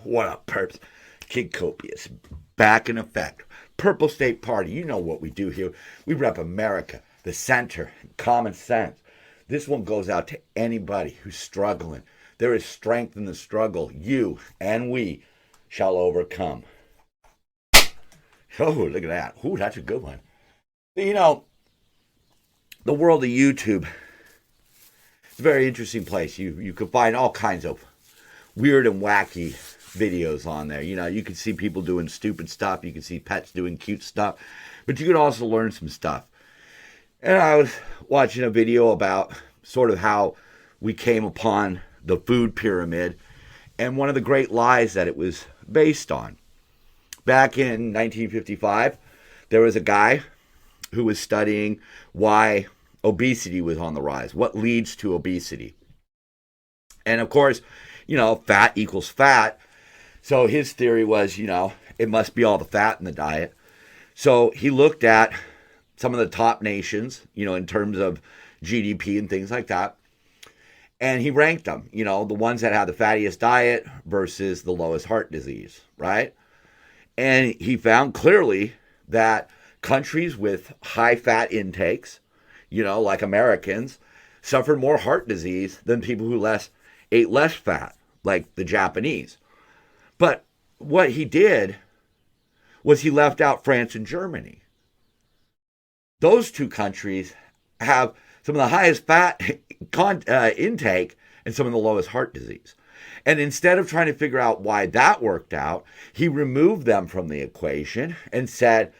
What up, Purps? Kid Copious, back in effect. Purple State Party, you know what we do here. We rep America, the center, common sense. This one goes out to anybody who's struggling. There is strength in the struggle. You and we shall overcome. Oh, look at that. Ooh, that's a good one. You know, the world of YouTube, it's a very interesting place. You can find all kinds of weird and wacky videos on there. You know, you can see people doing stupid stuff. You can see pets doing cute stuff. But you can also learn some stuff. And I was watching a video about sort of how we came upon the food pyramid and one of the great lies that it was based on. Back in 1955, there was a guy who was studying why obesity was on the rise, what leads to obesity. And of course, you know, fat equals fat. So his theory was, you know, it must be all the fat in the diet. So he looked at some of the top nations, you know, in terms of GDP and things like that. And he ranked them, you know, the ones that had the fattiest diet versus the lowest heart disease, right? And he found clearly that countries with high fat intakes, you know, like Americans, suffered more heart disease than people who ate less fat, like the Japanese. But what he did was he left out France and Germany. Those two countries have some of the highest fat intake and some of the lowest heart disease. And instead of trying to figure out why that worked out, he removed them from the equation and said,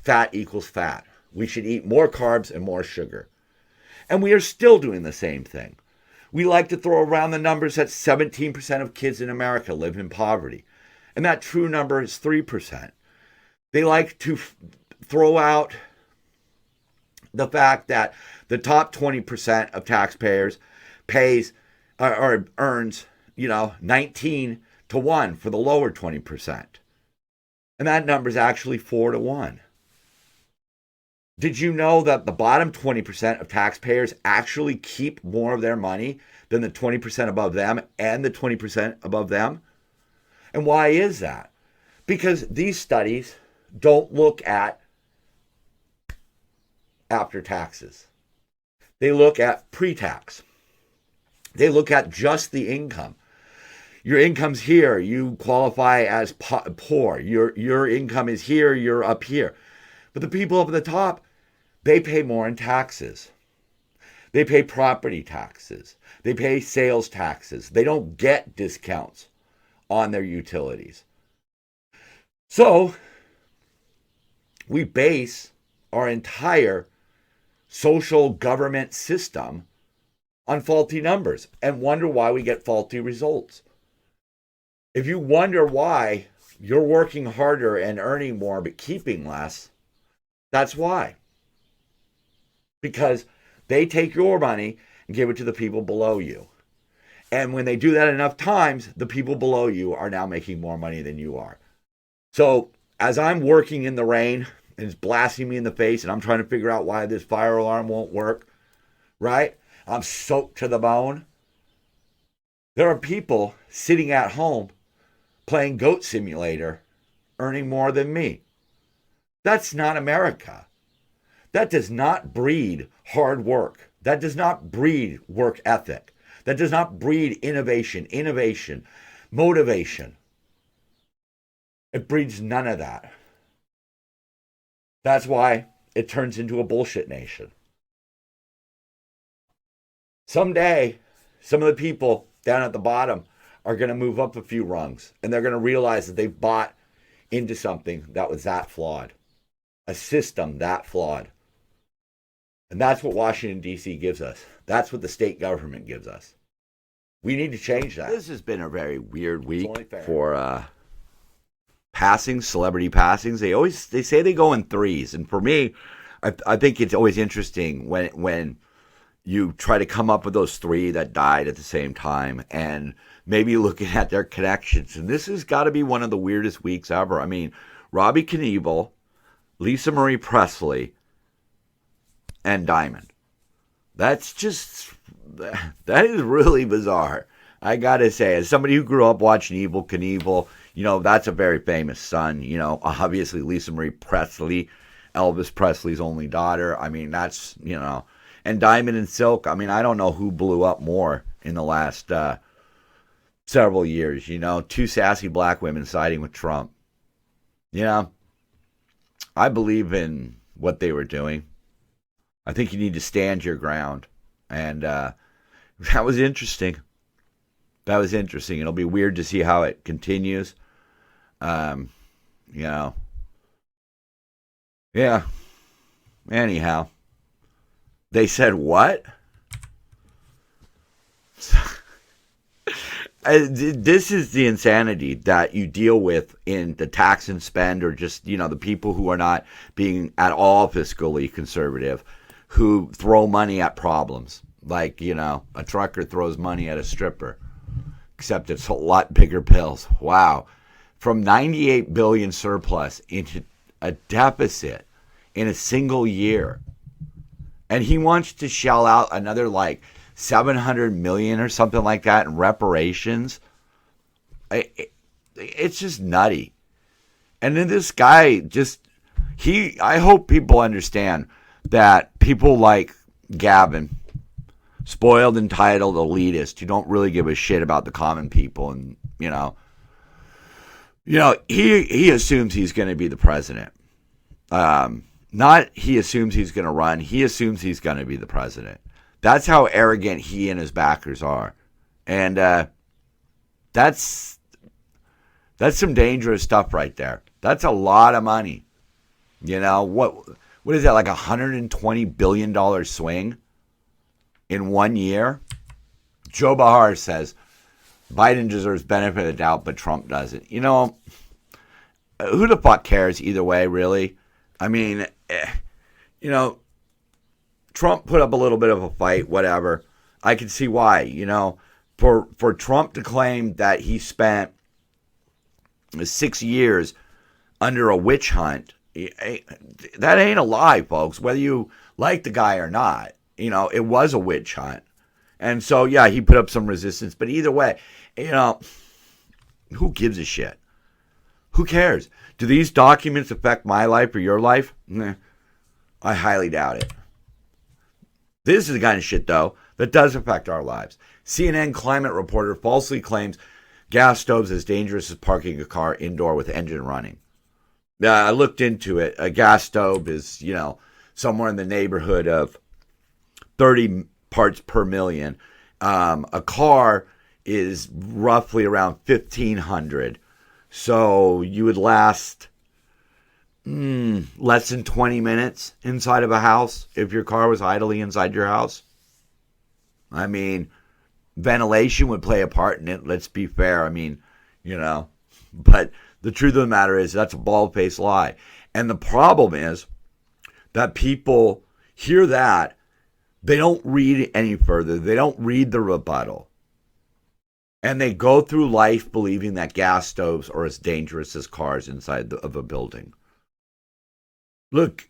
fat equals fat. We should eat more carbs and more sugar. And we are still doing the same thing. We like to throw around the numbers that 17% of kids in America live in poverty. And that true number is 3%. They like to throw out the fact that the top 20% of taxpayers pays or earns, you know, 19-1 for the lower 20%. And that number is actually 4-1. Did you know that the bottom 20% of taxpayers actually keep more of their money than the 20% above them and the 20% above them? And why is that? Because these studies don't look at after taxes. They look at pre-tax. They look at just the income. Your income's here. You qualify as poor. Your income is here. You're up here. But the people up at the top, they pay more in taxes. They pay property taxes. They pay sales taxes. They don't get discounts on their utilities. So we base our entire social government system on faulty numbers and wonder why we get faulty results. If you wonder why you're working harder and earning more but keeping less, that's why. Because they take your money and give it to the people below you. And when they do that enough times, the people below you are now making more money than you are. So as I'm working in the rain and it's blasting me in the face and I'm trying to figure out why this fire alarm won't work, right? I'm soaked to the bone. There are people sitting at home playing Goat Simulator earning more than me. That's not America. That does not breed hard work. That does not breed work ethic. That does not breed innovation, motivation. It breeds none of that. That's why it turns into a bullshit nation. Someday, some of the people down at the bottom are going to move up a few rungs and they're going to realize that they've bought into something that was that flawed, a system that flawed. And that's what Washington, D.C. gives us. That's what the state government gives us. We need to change that. This has been a very weird week for celebrity passings. They say they go in threes. And for me, I think it's always interesting when you try to come up with those three that died at the same time and maybe looking at their connections. And this has got to be one of the weirdest weeks ever. I mean, Robbie Knievel, Lisa Marie Presley, and Diamond. That is really bizarre. I gotta say, as somebody who grew up watching Evel Knievel, that's a very famous son. Obviously Lisa Marie Presley, Elvis Presley's only daughter. I mean, that's. And Diamond and Silk. I mean, I don't know who blew up more in the last several years. Two sassy black women siding with Trump. I believe in what they were doing. I think you need to stand your ground. And that was interesting. It'll be weird to see how it continues. Yeah. Anyhow, they said what? This is the insanity that you deal with in the tax and spend, or just, the people who are not being at all fiscally conservative, who throw money at problems. Like, a trucker throws money at a stripper, except it's a lot bigger pills. Wow. From 98 billion surplus into a deficit in a single year. And he wants to shell out another like 700 million or something like that in reparations. It's just nutty. And then this guy I hope people understand that people like Gavin, spoiled, entitled, elitist, who don't really give a shit about the common people, and he assumes he's going to be the president. Not he assumes he's going to run. He assumes he's going to be the president. That's how arrogant he and his backers are. And that's some dangerous stuff right there. That's a lot of money. What is that, like $120 billion swing in 1 year? Joe Behar says Biden deserves benefit of the doubt, but Trump doesn't. Who the fuck cares either way, really? I mean, Trump put up a little bit of a fight, whatever. I can see why. For Trump to claim that he spent 6 years under a witch hunt, that ain't a lie, folks. Whether you like the guy or not, it was a witch hunt. And so, yeah, he put up some resistance. But either way, who gives a shit? Who cares? Do these documents affect my life or your life? Nah, I highly doubt it. This is the kind of shit, though, that does affect our lives. CNN climate reporter falsely claims gas stoves as dangerous as parking a car indoor with engine running. I looked into it. A gas stove is, somewhere in the neighborhood of 30 parts per million. A car is roughly around 1,500. So you would last less than 20 minutes inside of a house if your car was idly inside your house. I mean, ventilation would play a part in it. Let's be fair. I mean, but the truth of the matter is that's a bald-faced lie. And the problem is that people hear that, they don't read any further. They don't read the rebuttal. And they go through life believing that gas stoves are as dangerous as cars inside of a building. Look,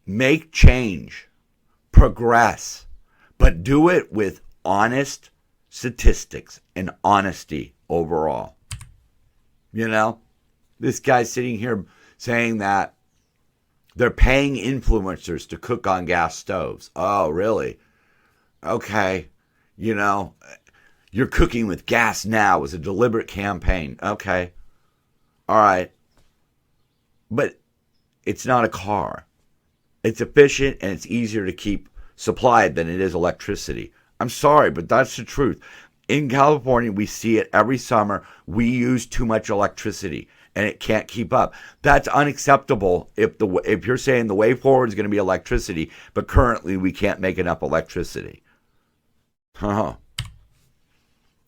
make change, progress, but do it with honest statistics and honesty overall. This guy's sitting here saying that they're paying influencers to cook on gas stoves. Oh, really? Okay. You're cooking with gas now was a deliberate campaign. Okay. All right. But it's not a car. It's efficient and it's easier to keep supplied than it is electricity. I'm sorry, but that's the truth. In California, we see it every summer. We use too much electricity and it can't keep up. That's unacceptable if you're saying the way forward is going to be electricity, but currently we can't make enough electricity.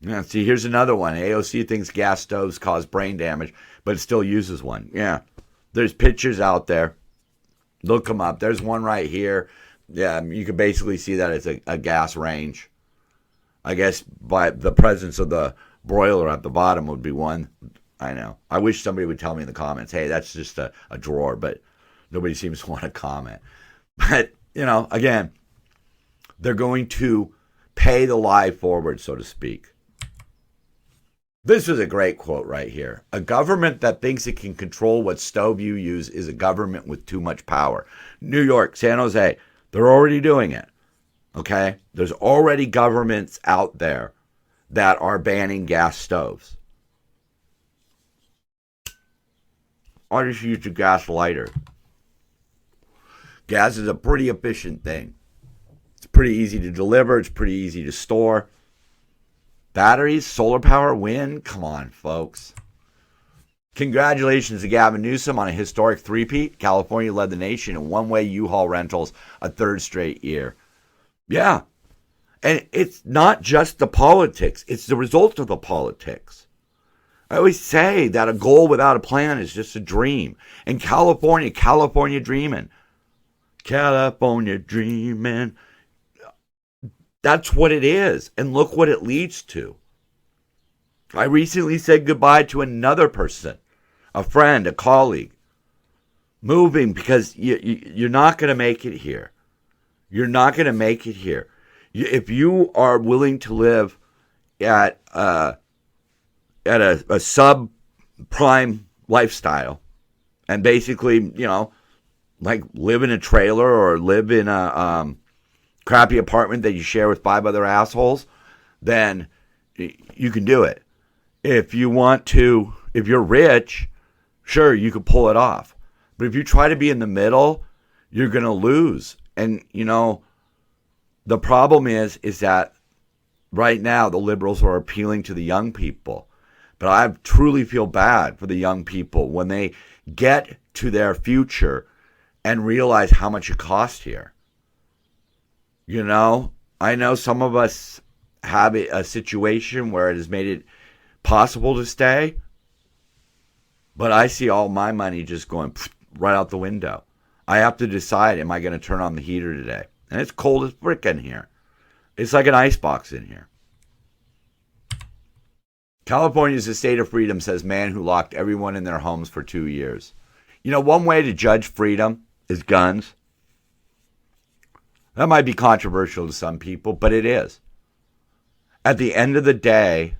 Yeah, see, here's another one. AOC thinks gas stoves cause brain damage, but it still uses one. Yeah, there's pictures out there. Look them up. There's one right here. Yeah, you can basically see that it's a gas range. I guess by the presence of the broiler at the bottom would be one. I know. I wish somebody would tell me in the comments, hey, that's just a drawer, but nobody seems to want to comment. But, again, they're going to pay the lie forward, so to speak. This is a great quote right here. A government that thinks it can control what stove you use is a government with too much power. New York, San Jose, they're already doing it. Okay? There's already governments out there that are banning gas stoves. I just use a gas lighter. Gas is a pretty efficient thing. It's pretty easy to deliver. It's pretty easy to store. Batteries, solar power, wind. Come on, folks. Congratulations to Gavin Newsom on a historic three-peat. California led the nation in one-way U-Haul rentals a third straight year. Yeah. And it's not just the politics. It's the result of the politics. I always say that a goal without a plan is just a dream. And California dreaming. California dreaming. That's what it is. And look what it leads to. I recently said goodbye to another person, a friend, a colleague, moving because you're not going to make it here. You're not going to make it here. If you are willing to live at a subprime lifestyle and basically, like live in a trailer or live in a crappy apartment that you share with 5 other assholes, then you can do it. If you're rich, sure, you could pull it off. But if you try to be in the middle, you're going to lose. And, the problem is that right now the liberals are appealing to the young people. But I truly feel bad for the young people when they get to their future and realize how much it costs here. I know some of us have a situation where it has made it possible to stay, but I see all my money just going right out the window. I have to decide, am I going to turn on the heater today? And it's cold as frick in here. It's like an icebox in here. California's a state of freedom, says man who locked everyone in their homes for 2 years. One way to judge freedom is guns. That might be controversial to some people, but it is. At the end of the day,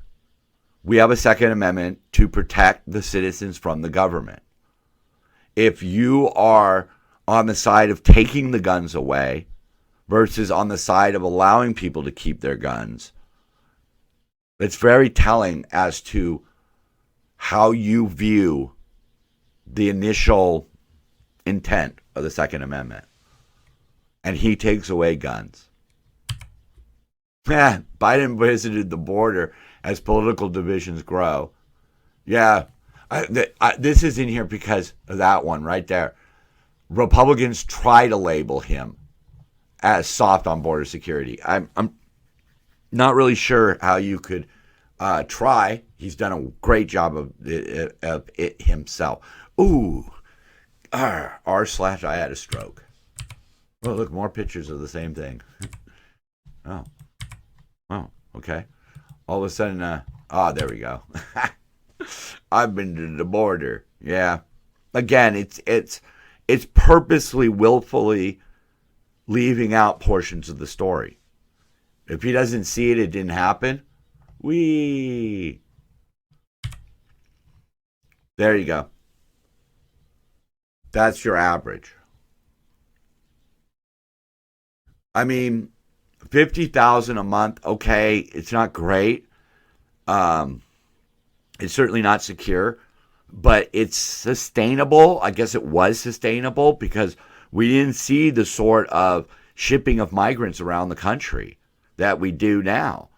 we have a Second Amendment to protect the citizens from the government. If you are on the side of taking the guns away versus on the side of allowing people to keep their guns, it's very telling as to how you view the initial intent of the Second Amendment. And he takes away guns. Biden visited the border as political divisions grow. Yeah, this is in here because of that one right there. Republicans try to label him as soft on border security. I'm not really sure how you could try. He's done a great job of it himself. Ooh, I had a stroke. Oh, look, more pictures of the same thing. Oh, okay. All of a sudden, there we go. I've been to the border. Yeah. Again, it's purposely, willfully leaving out portions of the story. If he doesn't see it, it didn't happen. There you go. That's your average. I mean, $50,000 a month. Okay, it's not great. It's certainly not secure, but it's sustainable. I guess it was sustainable because we didn't see the sort of shipping of migrants around the country that we do now,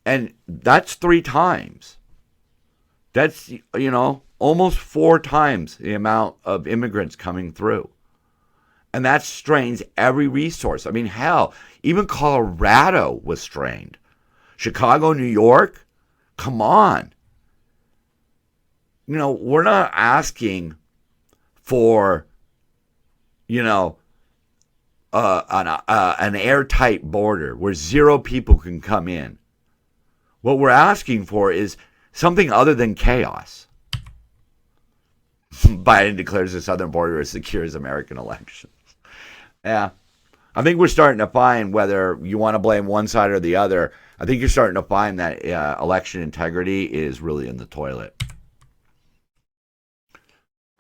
and that's 3 times. That's almost 4 times the amount of immigrants coming through. And that strains every resource. I mean, hell, even Colorado was strained. Chicago, New York, come on. We're not asking for, an airtight border where 0 people can come in. What we're asking for is something other than chaos. Biden declares the southern border as secure as American elections. Yeah. I think we're starting to find, whether you want to blame one side or the other, I think you're starting to find that election integrity is really in the toilet.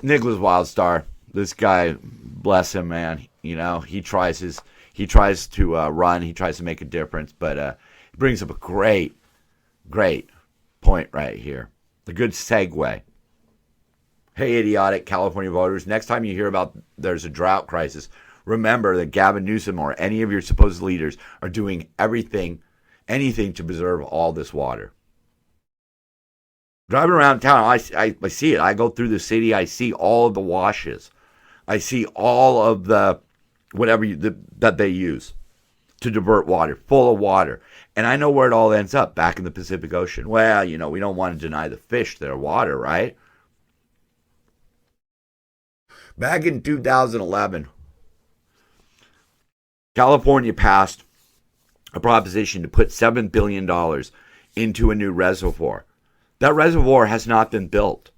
Nicholas Wildstar, this guy, bless him, man. You know, he tries to run, he tries to make a difference, but he brings up a great point right here. A good segue. Hey, idiotic California voters, next time you hear about there's a drought crisis, remember that Gavin Newsom or any of your supposed leaders are doing anything to preserve all this water. Driving around town, I see it. I go through the city. I see all of the washes. I see all of the that they use to divert water, full of water. And I know where it all ends up, back in the Pacific Ocean. Well, you know, we don't want to deny the fish their water, right? Back in 2011, California passed a proposition to put $7 billion into a new reservoir. That reservoir has not been built.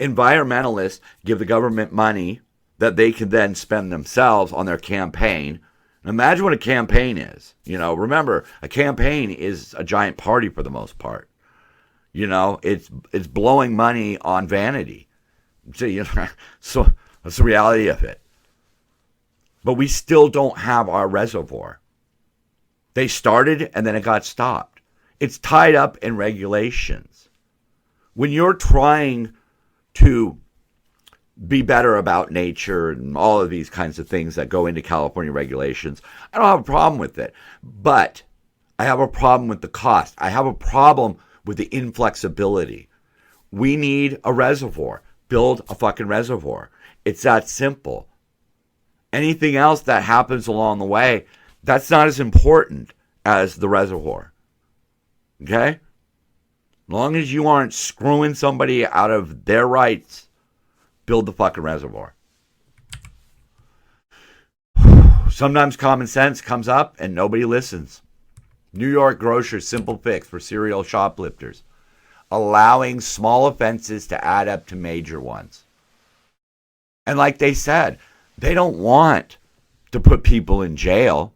Environmentalists give the government money that they can then spend themselves on their campaign. Imagine what a campaign is. You know, remember, a campaign is a giant party for the most part. You know, it's blowing money on vanity. So that's the reality of it. But we still don't have our reservoir. They started and then it got stopped. It's tied up in regulations. When you're trying to be better about nature and all of these kinds of things that go into California regulations, I don't have a problem with it. But I have a problem with the cost. I have a problem with the inflexibility. We need a reservoir. Build a fucking reservoir. It's that simple. Anything else that happens along the way, that's not as important as the reservoir. Okay? As long as you aren't screwing somebody out of their rights, build the fucking reservoir. Sometimes common sense comes up and nobody listens. New York grocer's simple fix for serial shoplifters. Allowing small offenses to add up to major ones. And like they said, they don't want to put people in jail.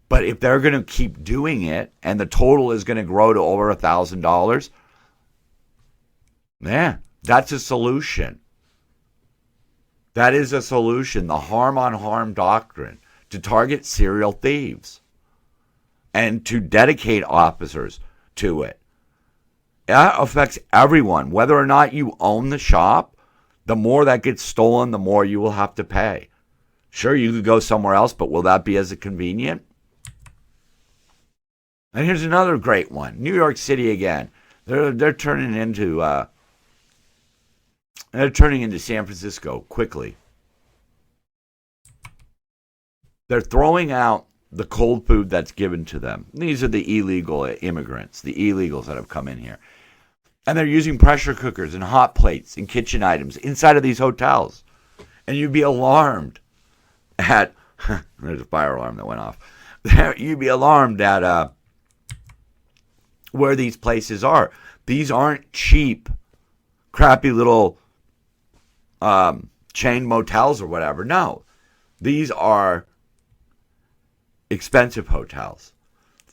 But if they're going to keep doing it and the total is going to grow to over $1,000, yeah, that's a solution. That is a solution. The harm on harm doctrine, to target serial thieves and to dedicate officers to it. That affects everyone. Whether or not you own the shop, the more that gets stolen, the more you will have to pay. Sure, you could go somewhere else, but will that be as convenient? And here's another great one. New York City again. They're turning into San Francisco quickly. They're throwing out the cold food that's given to them. These are the illegal immigrants, the illegals that have come in here. And they're using pressure cookers and hot plates and kitchen items inside of these hotels. And you'd be alarmed at, there's a fire alarm that went off. You'd be alarmed at where these places are. These aren't cheap, crappy little chain motels or whatever. No, these are expensive hotels.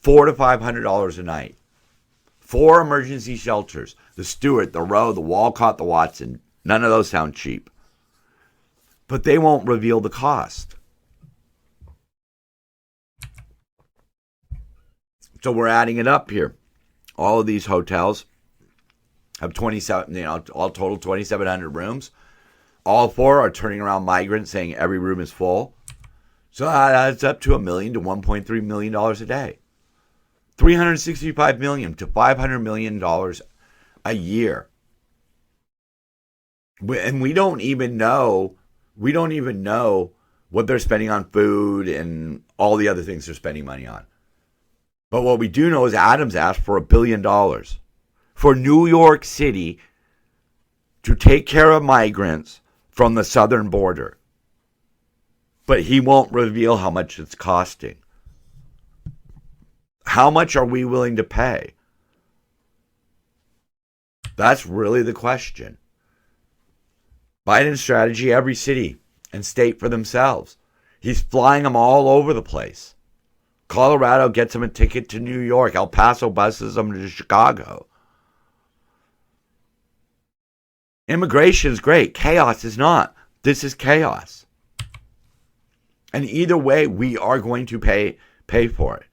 $400 to $500 a night. 4 emergency shelters. The Stewart, the Row, the Walcott, the Watson. None of those sound cheap. But they won't reveal the cost. So we're adding it up here. All of these hotels have 27, all total 2,700 rooms. All 4 are turning around migrants saying every room is full. So that adds up to $1 million to $1.3 million a day. $365 million to $500 million a year. And we don't even know what they're spending on food and all the other things they're spending money on. But what we do know is Adams asked for $1 billion for New York City to take care of migrants from the southern border. But he won't reveal how much it's costing. How much are we willing to pay? That's really the question. Biden's strategy, every city and state for themselves. He's flying them all over the place. Colorado gets him a ticket to New York. El Paso buses him to Chicago. Immigration is great. Chaos is not. This is chaos. And either way, we are going to pay for it.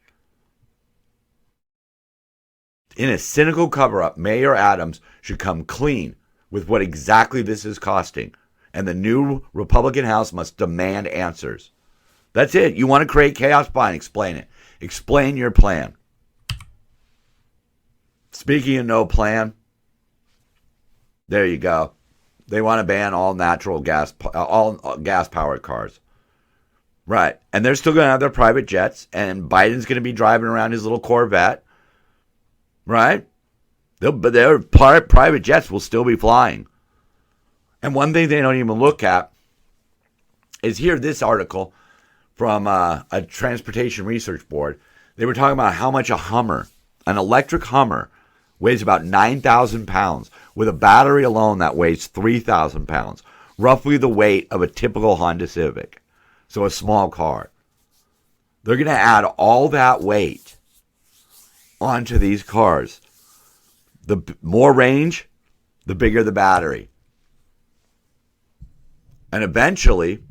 In a cynical cover-up, Mayor Adams should come clean with what exactly this is costing. And the new Republican House must demand answers. That's it. You want to create chaos? Fine. Explain it. Explain your plan. Speaking of no plan, there you go. They want to ban all gas-powered cars. Right. And they're still going to have their private jets, and Biden's going to be driving around his little Corvette. Right? But their private jets will still be flying. And one thing they don't even look at is here, this article from a transportation research board. They were talking about how much a Hummer, an electric Hummer, weighs about 9,000 pounds, with a battery alone that weighs 3,000 pounds, roughly the weight of a typical Honda Civic. So a small car. They're going to add all that weight onto these cars. The more range, the bigger the battery. And eventually,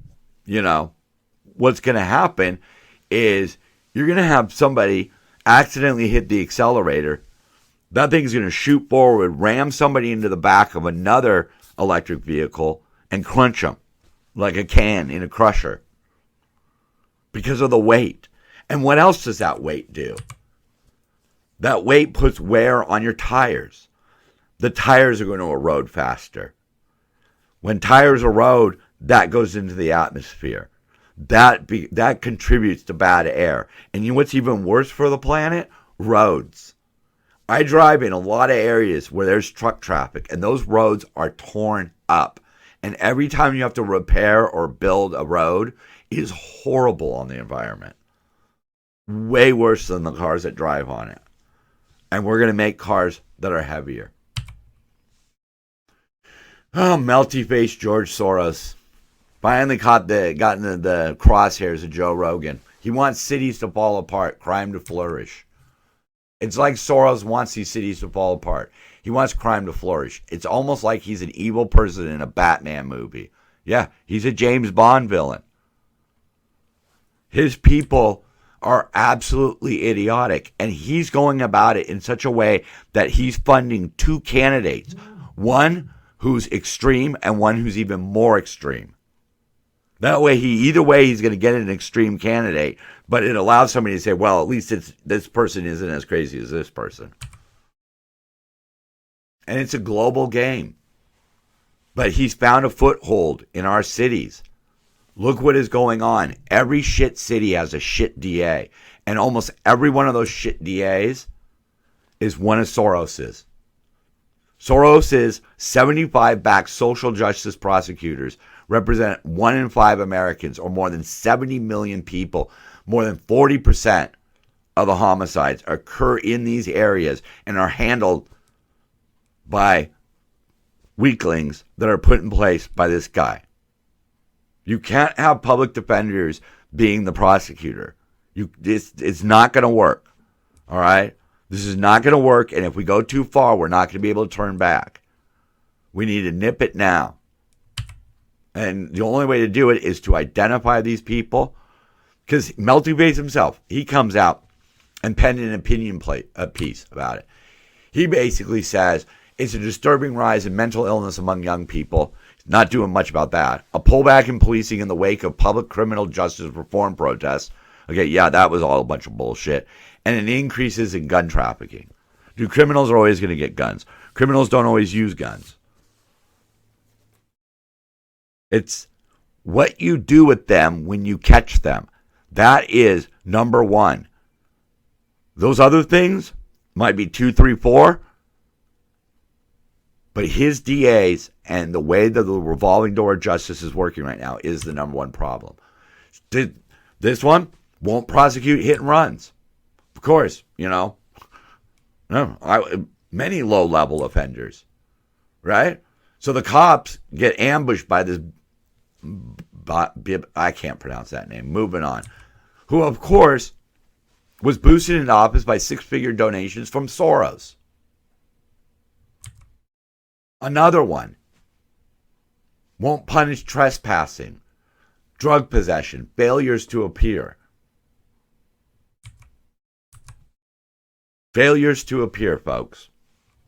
what's going to happen is you're going to have somebody accidentally hit the accelerator. That thing's going to shoot forward, ram somebody into the back of another electric vehicle, and crunch them like a can in a crusher because of the weight. And what else does that weight do? That weight puts wear on your tires. The tires are going to erode faster. When tires erode, that goes into the atmosphere. That contributes to bad air. And you know what's even worse for the planet? Roads. I drive in a lot of areas where there's truck traffic, and those roads are torn up. And every time you have to repair or build a road, it is horrible on the environment. Way worse than the cars that drive on it. And we're going to make cars that are heavier. Oh, melty-faced George Soros. Finally got into the crosshairs of Joe Rogan. He wants cities to fall apart, crime to flourish. It's like Soros wants these cities to fall apart. He wants crime to flourish. It's almost like he's an evil person in a Batman movie. Yeah, he's a James Bond villain. His people are absolutely idiotic, and he's going about it in such a way that he's funding two candidates. One who's extreme and one who's even more extreme. That way, either way, he's going to get an extreme candidate, but it allows somebody to say, well, at least this person isn't as crazy as this person. And it's a global game. But he's found a foothold in our cities. Look what is going on. Every shit city has a shit DA. And almost every one of those shit DAs is one of Soros's. Soros's 75 backed social justice prosecutors represent 1 in 5 Americans, or more than 70 million people. More than 40% of the homicides occur in these areas and are handled by weaklings that are put in place by this guy. You can't have public defenders being the prosecutor. It's not going to work. All right? This is not going to work, and if we go too far, we're not going to be able to turn back. We need to nip it now. And the only way to do it is to identify these people. Because Melty Face himself, he comes out and penned an opinion piece about it. He basically says it's a disturbing rise in mental illness among young people. Not doing much about that. A pullback in policing in the wake of public criminal justice reform protests. Okay, yeah, that was all a bunch of bullshit. And an increases in gun trafficking. Dude, criminals are always going to get guns. Criminals don't always use guns. It's what you do with them when you catch them. That is number one. Those other things might be 2, 3, 4. But his DAs and the way that the revolving door of justice is working right now is the number one problem. This one won't prosecute hit and runs. Of course, No, many low-level offenders, right? So the cops get ambushed by this I can't pronounce that name. Moving on. Who, of course, was boosted into office by six-figure donations from Soros. Another one. Won't punish trespassing, drug possession, failures to appear. Failures to appear, folks.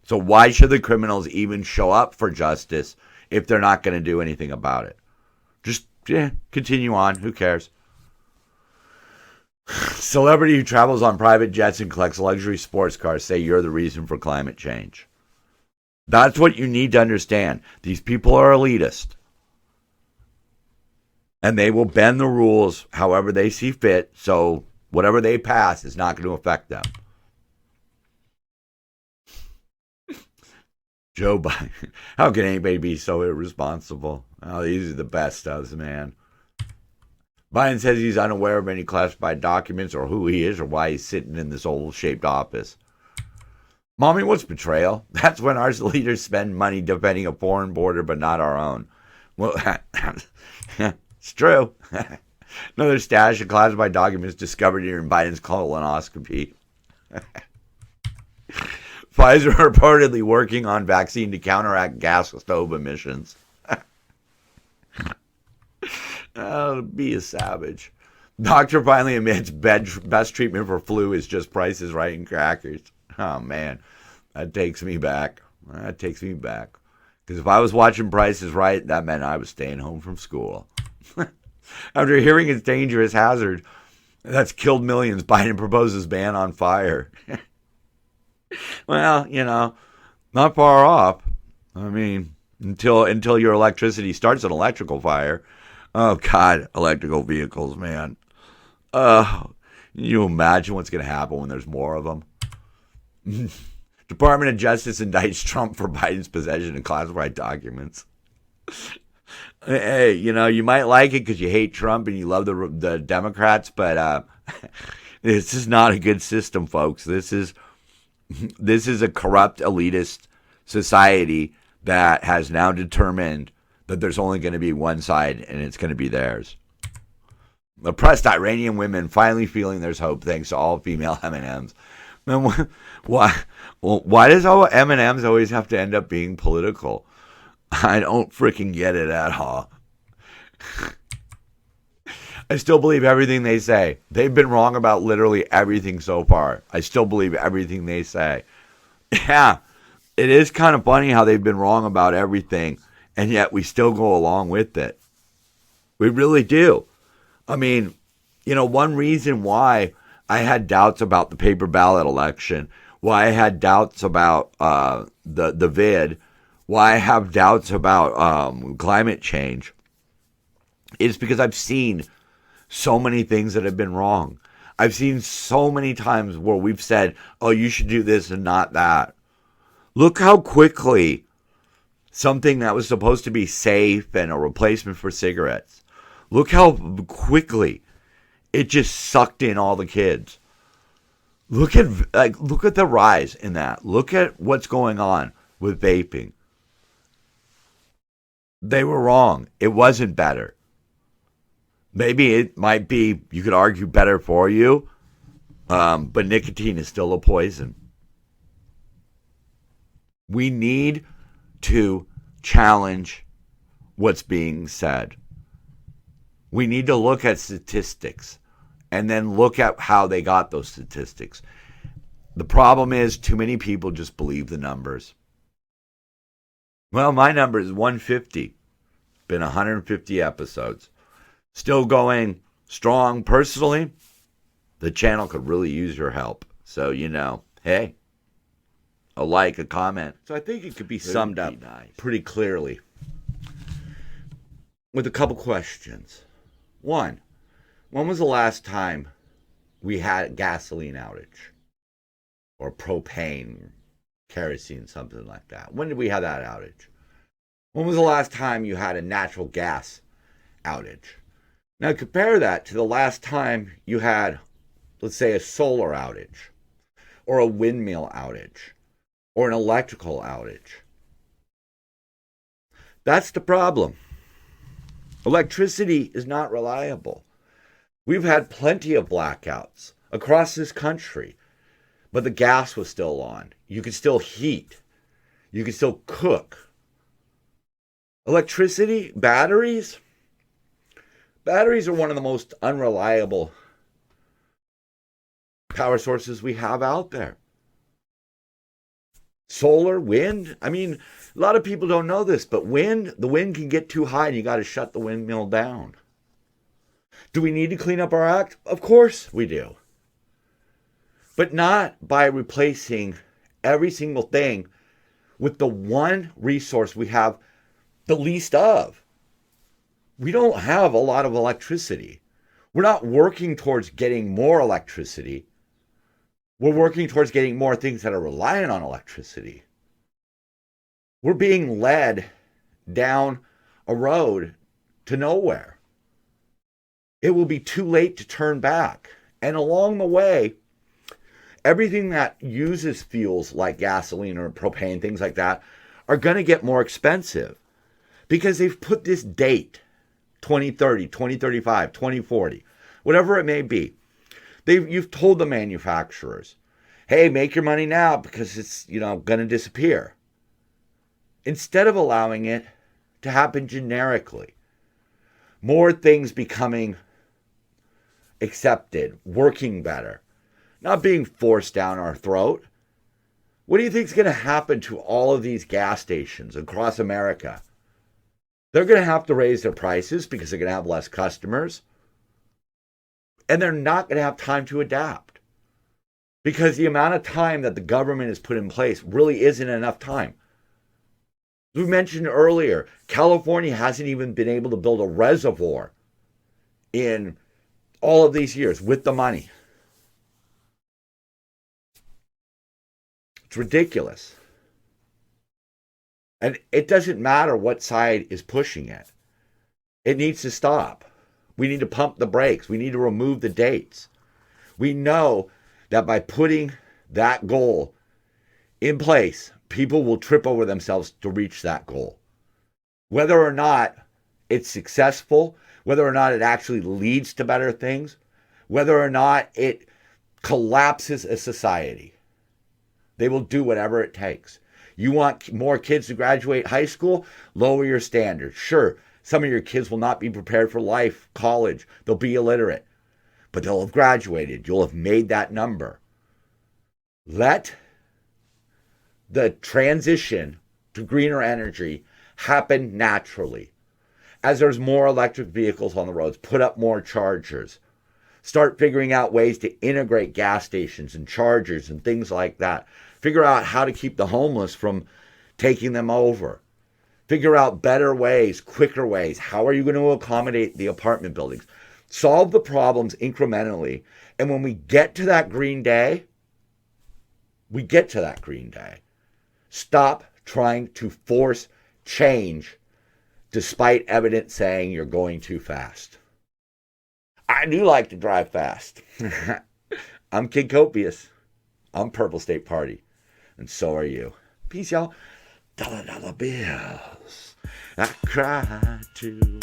So why should the criminals even show up for justice if they're not going to do anything about it? Just continue on. Who cares? Celebrity who travels on private jets and collects luxury sports cars say you're the reason for climate change. That's what you need to understand. These people are elitist. And they will bend the rules however they see fit, so whatever they pass is not going to affect them. Joe Biden. How can anybody be so irresponsible? Oh, these are the best of us, man. Biden says he's unaware of any classified documents or who he is or why he's sitting in this oval-shaped office. Mommy, what's betrayal? That's when our leaders spend money defending a foreign border but not our own. Well, it's true. Another stash of classified documents discovered during Biden's colonoscopy. Pfizer reportedly working on vaccine to counteract gas stove emissions. Oh, be a savage. Doctor finally admits best treatment for flu is just Price is Right and crackers. Oh, man. That takes me back. Because if I was watching Price is Right, that meant I was staying home from school. After hearing its dangerous hazard that's killed millions, Biden proposes ban on fire. Well, not far off. I mean, until your electricity starts an electrical fire. Oh, God, electrical vehicles, man. Can you imagine what's going to happen when there's more of them? Department of Justice indicts Trump for Biden's possession of classified documents. Hey, you might like it because you hate Trump and you love the Democrats, but this is not a good system, folks. This is a corrupt, elitist society that has now determined that there's only going to be one side, and it's going to be theirs. Oppressed Iranian women finally feeling there's hope thanks to all female M&Ms. Man, why does all M&Ms always have to end up being political? I don't freaking get it at all. I still believe everything they say. They've been wrong about literally everything so far. I still believe everything they say. Yeah, it is kind of funny how they've been wrong about everything, and yet we still go along with it. We really do. I mean, one reason why I had doubts about the paper ballot election, why I had doubts about the vid, why I have doubts about climate change, is because I've seen so many things that have been wrong. I've seen so many times where we've said, oh, you should do this and not that. Look how quickly something that was supposed to be safe and a replacement for cigarettes, look how quickly it just sucked in all the kids. Look at the rise in that. Look at what's going on with vaping. They were wrong. It wasn't better. Maybe it might be, you could argue, better for you, but nicotine is still a poison. We need to challenge what's being said. We need to look at statistics and then look at how they got those statistics. The problem is too many people just believe the numbers. Well, my number is 150. Been 150 episodes. Still going strong. Personally, the channel could really use your help. So, hey, a like, a comment. So I think it could be summed up pretty clearly with a couple questions. One, when was the last time we had a gasoline outage? Or propane, kerosene, something like that. When did we have that outage? When was the last time you had a natural gas outage? Now compare that to the last time you had, let's say, a solar outage, or a windmill outage, or an electrical outage. That's the problem. Electricity is not reliable. We've had plenty of blackouts across this country, but the gas was still on. You could still heat. You could still cook. Electricity, batteries. Batteries are one of the most unreliable power sources we have out there. Solar, wind. I mean, a lot of people don't know this, but the wind can get too high and you got to shut the windmill down. Do we need to clean up our act? Of course we do. But not by replacing every single thing with the one resource we have the least of. We don't have a lot of electricity. We're not working towards getting more electricity. We're working towards getting more things that are reliant on electricity. We're being led down a road to nowhere. It will be too late to turn back. And along the way, everything that uses fuels like gasoline or propane, things like that, are going to get more expensive because they've put this date, 2030, 2035, 2040, whatever it may be. You've told the manufacturers, hey, make your money now because it's, going to disappear. Instead of allowing it to happen generically. More things becoming accepted, working better, not being forced down our throat. What do you think is going to happen to all of these gas stations across America? They're going to have to raise their prices because they're going to have less customers. And they're not going to have time to adapt because the amount of time that the government has put in place really isn't enough time. As we mentioned earlier, California hasn't even been able to build a reservoir in all of these years with the money. It's ridiculous. And it doesn't matter what side is pushing it. It needs to stop. We need to pump the brakes. We need to remove the dates. We know that by putting that goal in place, people will trip over themselves to reach that goal. Whether or not it's successful, whether or not it actually leads to better things, whether or not it collapses a society, they will do whatever it takes. You want more kids to graduate high school? Lower your standards. Sure, some of your kids will not be prepared for life, college. They'll be illiterate. But they'll have graduated. You'll have made that number. Let the transition to greener energy happen naturally. As there's more electric vehicles on the roads, put up more chargers. Start figuring out ways to integrate gas stations and chargers and things like that. Figure out how to keep the homeless from taking them over. Figure out better ways, quicker ways. How are you going to accommodate the apartment buildings? Solve the problems incrementally. And when we get to that green day, stop trying to force change despite evidence saying you're going too fast. I do like to drive fast. I'm Kid Copious. I'm Purple State Party. And so are you. Peace, y'all. Dollar bills. I cry too.